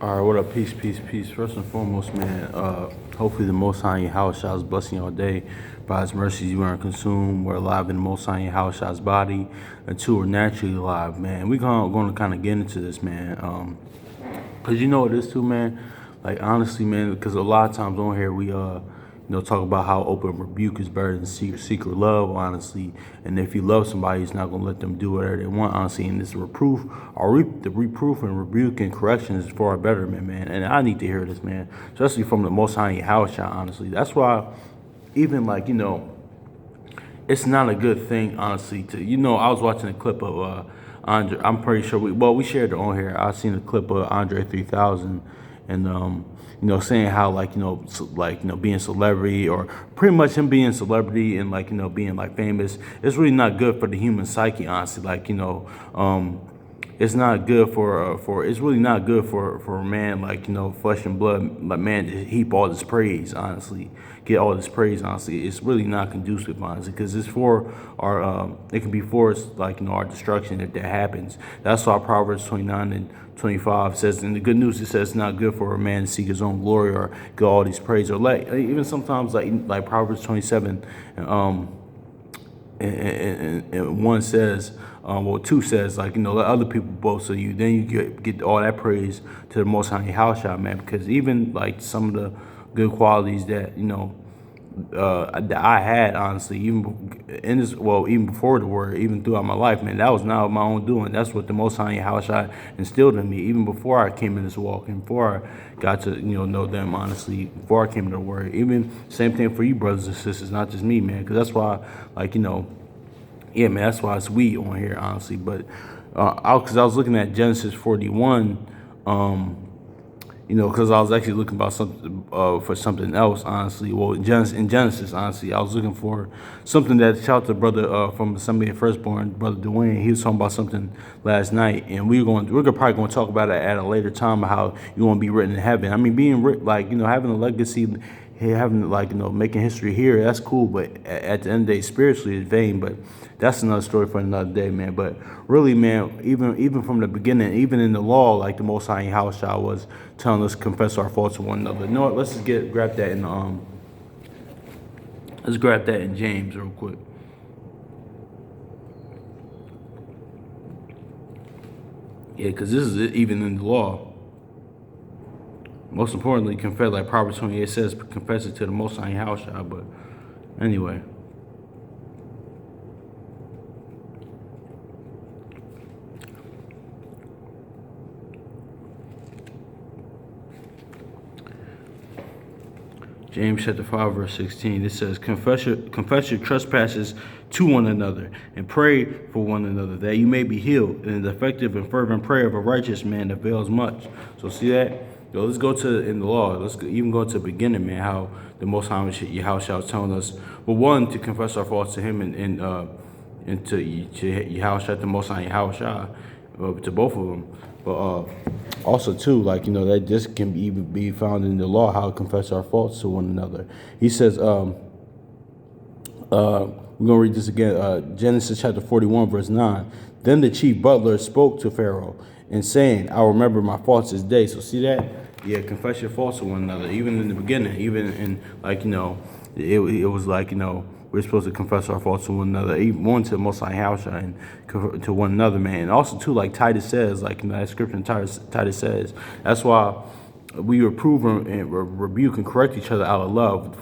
All right, what up? Peace, peace, peace. First and foremost, man, hopefully the Most High Yahweh is blessing your day. By His mercies, you aren't consumed. We're alive in the Most High Yahweh's body. And two, we're naturally alive, man. We're going to kind of get into this, man. Because you know what it is, too, man? Like, honestly, man, because a lot of times on here, we, talk about how open rebuke is better than secret love, honestly. And if you love somebody, it's not going to let them do whatever they want, honestly. And this reproof, the reproof and rebuke and correction is for our betterment, man. And I need to hear this, man, especially from the Most High Yahweh, honestly. That's why, even like, it's not a good thing, honestly. I was watching a clip of Andre. I'm pretty sure we shared it on here. I seen a clip of Andre 3000, and saying how being celebrity, or pretty much him being celebrity and being like famous, it's really not good for the human psyche, honestly. It's not good for it's really not good for a man, flesh and blood, like, man, to heap all this praise, honestly, get all this praise, honestly. It's really not conducive, honestly, because it's for our it can be for us, our destruction if that happens. That's why Proverbs 29 and 25 says, in the good news, it says it's not good for a man to seek his own glory or get all these praise, or even sometimes like Proverbs 27 and one says, two says, let other people boast of you. Then you get all that praise to the Most High Yahweh, man. Because even like some of the good qualities that that I had, honestly, even before the word, even throughout my life, man, that was not my own doing. That's what the Most High Yahweh instilled in me, even before I came in this walk, and before I got to know them, honestly, before I came to the word. Even same thing for you, brothers and sisters, not just me, man. Because that's why, yeah, man, that's why it's we on here, honestly. But because I was looking at Genesis 41. Because I was actually looking about something for something else, honestly. Well, in Genesis, honestly, I was looking for something that, shout out to brother from somebody Firstborn, brother Dwayne. He was talking about something last night, and we're probably going to talk about it at a later time, how you want to be written in heaven. I mean, being having a legacy, having making history here, that's cool. But at the end of the day, spiritually, it's vain. But that's another story for another day, man. But really, man, even from the beginning, even in the law, like the Most High Yahweh was telling us to confess our faults to one another. You know what? Let's just grab that in let's grab that in James real quick. Yeah, because this is even in the law. Most importantly, confess, like Proverbs 28 says, confess it to the Most High Yahweh. But anyway. James chapter 5, verse 16, it says, confess your trespasses to one another and pray for one another that you may be healed. And the effective and fervent prayer of a righteous man avails much. So see that? Let's go in the law. Let's even go to the beginning, man, how the Most High Yahweh is telling us, well, one, to confess our faults to Him and to Yahweh, the Most High Yahweh, to both of them. But also, too, that this can even be found in the law, how to confess our faults to one another. He says, we're going to read this again, Genesis chapter 41, verse 9. Then the chief butler spoke to Pharaoh and saying, I remember my faults this day. So see that? Yeah, confess your faults to one another. Even in the beginning, even in, it was we're supposed to confess our faults to one another, even one to the Most High House and to one another, man. And also, too, like Titus says, that scripture in Titus says, that's why we reprove and rebuke and correct each other out of love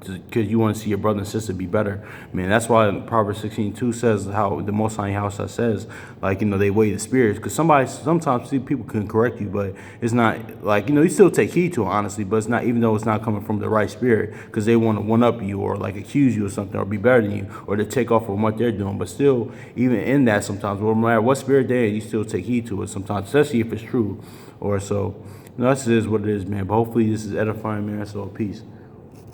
because you want to see your brother and sister be better, man. That's why Proverbs 16:2 says how the Most High House says, they weigh the spirits. Because sometimes people can correct you, but it's not you still take heed to it, honestly. But it's not, even though it's not coming from the right spirit, because they want to one up you or accuse you of something or be better than you or to take off from what they're doing. But still, even in that, sometimes, no matter what spirit they're in, you still take heed to it sometimes, especially if it's true or so. This is what it is, man. But hopefully this is edifying, man. So peace.